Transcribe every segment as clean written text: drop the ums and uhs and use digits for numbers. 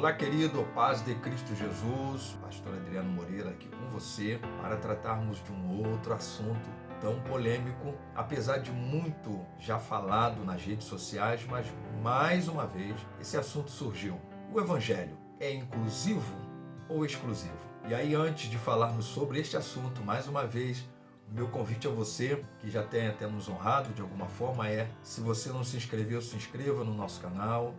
Olá, querido, paz de Cristo Jesus, pastor Adriano Moreira aqui com você para tratarmos de um outro assunto tão polêmico, apesar de muito já falado nas redes sociais, mas mais uma vez esse assunto surgiu. O Evangelho é inclusivo ou exclusivo? E aí, antes de falarmos sobre este assunto, mais uma vez, o meu convite a você, que já tem até nos honrado de alguma forma, é: se você não se inscreveu, se inscreva no nosso canal.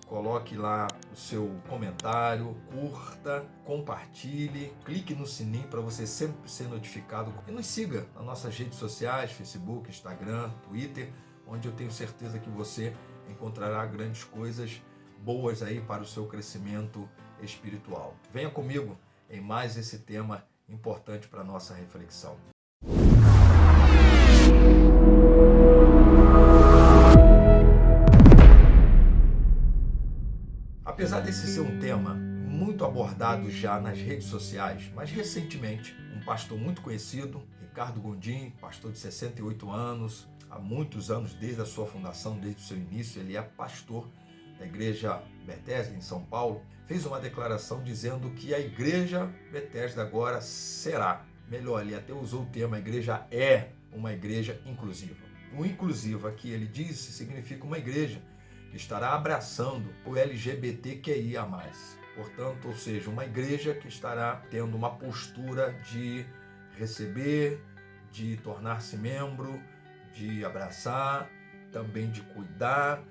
Coloque lá o seu comentário, curta, compartilhe, clique no sininho para você sempre ser notificado. E nos siga nas nossas redes sociais, Facebook, Instagram, Twitter, onde eu tenho certeza que você encontrará grandes coisas boas aí para o seu crescimento espiritual. Venha comigo em mais esse tema importante para a nossa reflexão. Apesar desse ser um tema muito abordado já nas redes sociais, mas recentemente um pastor muito conhecido, Ricardo Gondim, pastor de 68 anos, há muitos anos, desde a sua fundação, desde o seu início, ele é pastor da Igreja Bethesda em São Paulo, fez uma declaração dizendo que a Igreja Bethesda agora será, melhor, ele até usou o termo, a igreja é uma igreja inclusiva. O inclusivo aqui, ele disse, significa uma igreja que estará abraçando o LGBTQIA+. Portanto, ou seja, uma igreja que estará tendo uma postura de receber, de tornar-se membro, de abraçar, também de cuidar,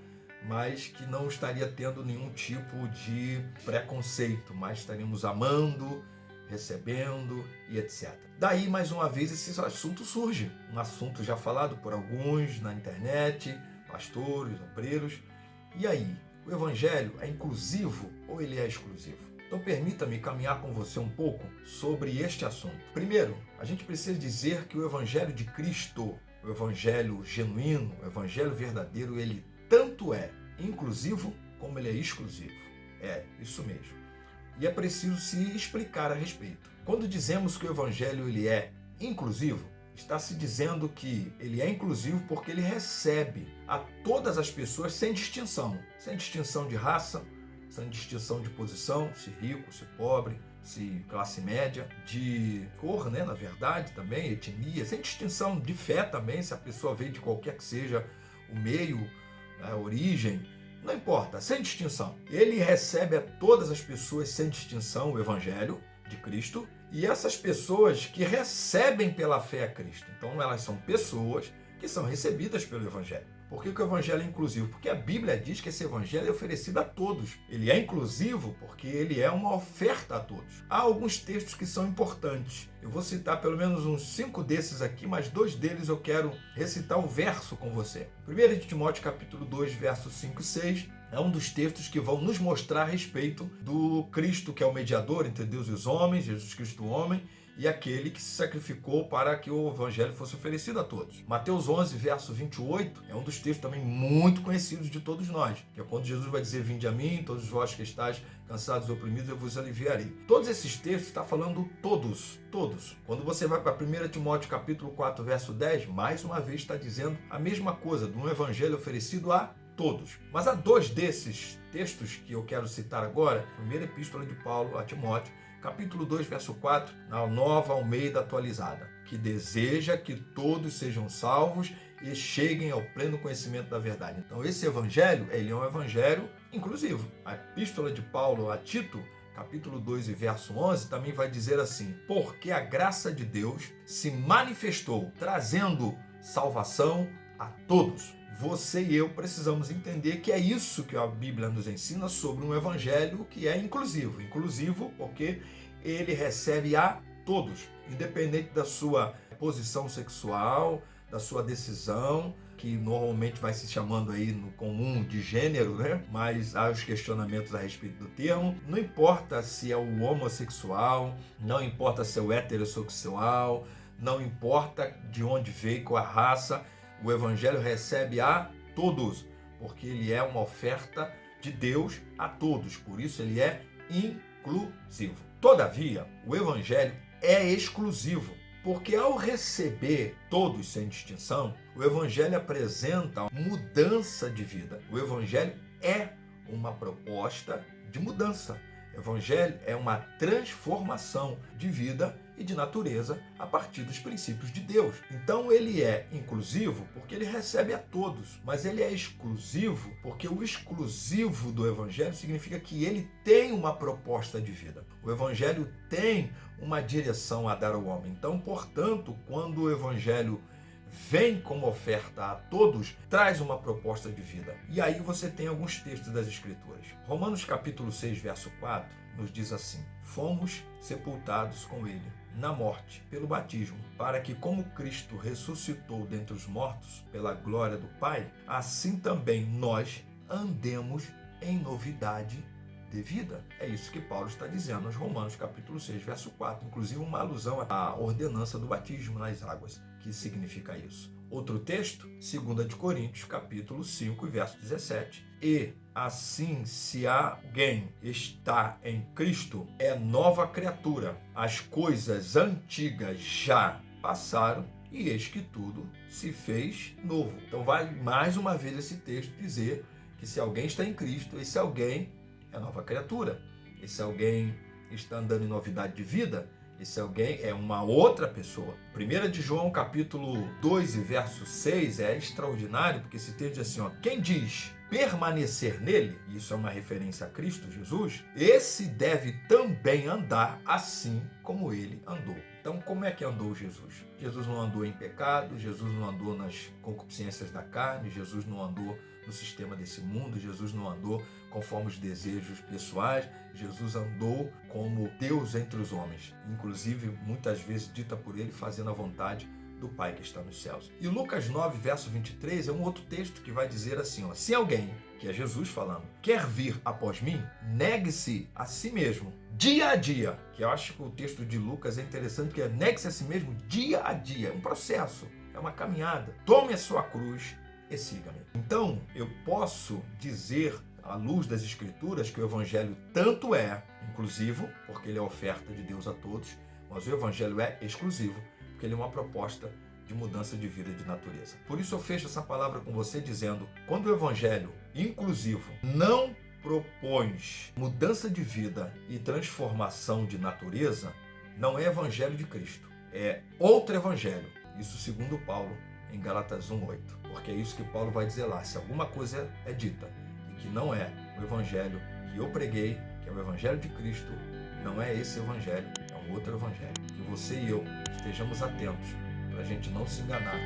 mas que não estaria tendo nenhum tipo de preconceito, mas estaríamos amando, recebendo e etc. Daí, mais uma vez, esse assunto surge. Um assunto já falado por alguns na internet, pastores, obreiros. E aí, o Evangelho é inclusivo ou ele é exclusivo? Então permita-me caminhar com você um pouco sobre este assunto. Primeiro, a gente precisa dizer que o Evangelho de Cristo, o Evangelho genuíno, o Evangelho verdadeiro, ele tanto é inclusivo como ele é exclusivo. É, isso mesmo. E é preciso se explicar a respeito. Quando dizemos que o Evangelho ele é inclusivo, está se dizendo que ele é inclusivo porque ele recebe a todas as pessoas sem distinção de raça, sem distinção de posição, se rico, se pobre, se classe média, de cor, na verdade também, etnia, sem distinção de fé também, se a pessoa veio de qualquer que seja o meio, a origem, não importa, sem distinção. Ele recebe a todas as pessoas sem distinção o Evangelho de Cristo, e essas pessoas que recebem pela fé a Cristo. Então elas são pessoas que são recebidas pelo Evangelho. Por que o Evangelho é inclusivo? Porque a Bíblia diz que esse Evangelho é oferecido a todos. Ele é inclusivo porque ele é uma oferta a todos. Há alguns textos que são importantes. Eu vou citar pelo menos uns 5 desses aqui, mas 2 deles eu quero recitar o verso com você. 1 de Timóteo capítulo 2, versos 5 e 6, é um dos textos que vão nos mostrar a respeito do Cristo, que é o mediador entre Deus e os homens, Jesus Cristo o homem, e aquele que se sacrificou para que o Evangelho fosse oferecido a todos. Mateus 11, verso 28, é um dos textos também muito conhecidos de todos nós, que é quando Jesus vai dizer: vinde a mim, todos vós que estáis cansados e oprimidos, eu vos aliviarei. Todos esses textos estão falando todos. Quando você vai para 1 Timóteo capítulo 4, verso 10, mais uma vez está dizendo a mesma coisa, de um Evangelho oferecido a todos. Mas há 2 desses textos que eu quero citar agora. Primeira epístola de Paulo a Timóteo, capítulo 2, verso 4, na Nova Almeida atualizada, que deseja que todos sejam salvos e cheguem ao pleno conhecimento da verdade. Então esse evangelho, ele é um evangelho inclusivo. A epístola de Paulo a Tito, capítulo 2 e verso 11, também vai dizer assim: porque a graça de Deus se manifestou, trazendo salvação a todos. Você e eu precisamos entender que é isso que a Bíblia nos ensina sobre um evangelho que é inclusivo. Inclusivo porque ele recebe a todos, independente da sua posição sexual, da sua decisão, que normalmente vai se chamando aí no comum de gênero, mas há os questionamentos a respeito do termo. Não importa se é o homossexual, não importa se é o heterossexual, não importa de onde veio, qual a raça, o Evangelho recebe a todos, porque ele é uma oferta de Deus a todos, por isso ele é inclusivo. Todavia, o Evangelho é exclusivo, porque ao receber todos sem distinção, o Evangelho apresenta mudança de vida. O Evangelho é uma proposta de mudança. Evangelho é uma transformação de vida e de natureza a partir dos princípios de Deus. Então ele é inclusivo porque ele recebe a todos, mas ele é exclusivo porque o exclusivo do Evangelho significa que ele tem uma proposta de vida. O Evangelho tem uma direção a dar ao homem. Então, portanto, quando o Evangelho vem como oferta a todos, traz uma proposta de vida. E aí você tem alguns textos das Escrituras. Romanos capítulo 6, verso 4, nos diz assim: fomos sepultados com ele na morte pelo batismo, para que como Cristo ressuscitou dentre os mortos pela glória do Pai, assim também nós andemos em novidade de vida. É isso que Paulo está dizendo nos Romanos capítulo 6, verso 4, inclusive uma alusão à ordenança do batismo nas águas. Que significa isso? Outro texto, 2 de Coríntios, capítulo 5, verso 17. E assim, se alguém está em Cristo, é nova criatura. As coisas antigas já passaram e eis que tudo se fez novo. Então vai mais uma vez esse texto dizer que se alguém está em Cristo, esse alguém é nova criatura. Esse alguém está andando em novidade de vida. Esse alguém é uma outra pessoa. 1 de João, capítulo 2, verso 6, é extraordinário, porque esse texto diz assim, ó, quem diz permanecer nele, isso é uma referência a Cristo Jesus, esse deve também andar assim como ele andou. Então, como é que andou Jesus? Jesus não andou em pecado, Jesus não andou nas concupiscências da carne, Jesus não andou no sistema desse mundo, Jesus não andou conforme os desejos pessoais, Jesus andou como Deus entre os homens, inclusive muitas vezes dita por ele, fazendo a vontade do Pai que está nos céus. E Lucas 9, verso 23 é um outro texto que vai dizer assim, ó, se alguém, que é Jesus falando, quer vir após mim, negue-se a si mesmo, dia a dia, que eu acho que o texto de Lucas é interessante, porque é negue-se a si mesmo dia a dia, é um processo, é uma caminhada, tome a sua cruz e siga-me. Então, eu posso dizer, à luz das Escrituras, que o Evangelho tanto é inclusivo, porque ele é oferta de Deus a todos, mas o Evangelho é exclusivo, porque ele é uma proposta de mudança de vida e de natureza. Por isso eu fecho essa palavra com você dizendo, quando o Evangelho inclusivo não propõe mudança de vida e transformação de natureza, não é Evangelho de Cristo, é outro Evangelho. Isso segundo Paulo, em Gálatas 1:8, porque é isso que Paulo vai dizer lá, se alguma coisa é dita e que não é o Evangelho que eu preguei, que é o Evangelho de Cristo, não é esse Evangelho, é um outro Evangelho. Que você e eu estejamos atentos para a gente não se enganar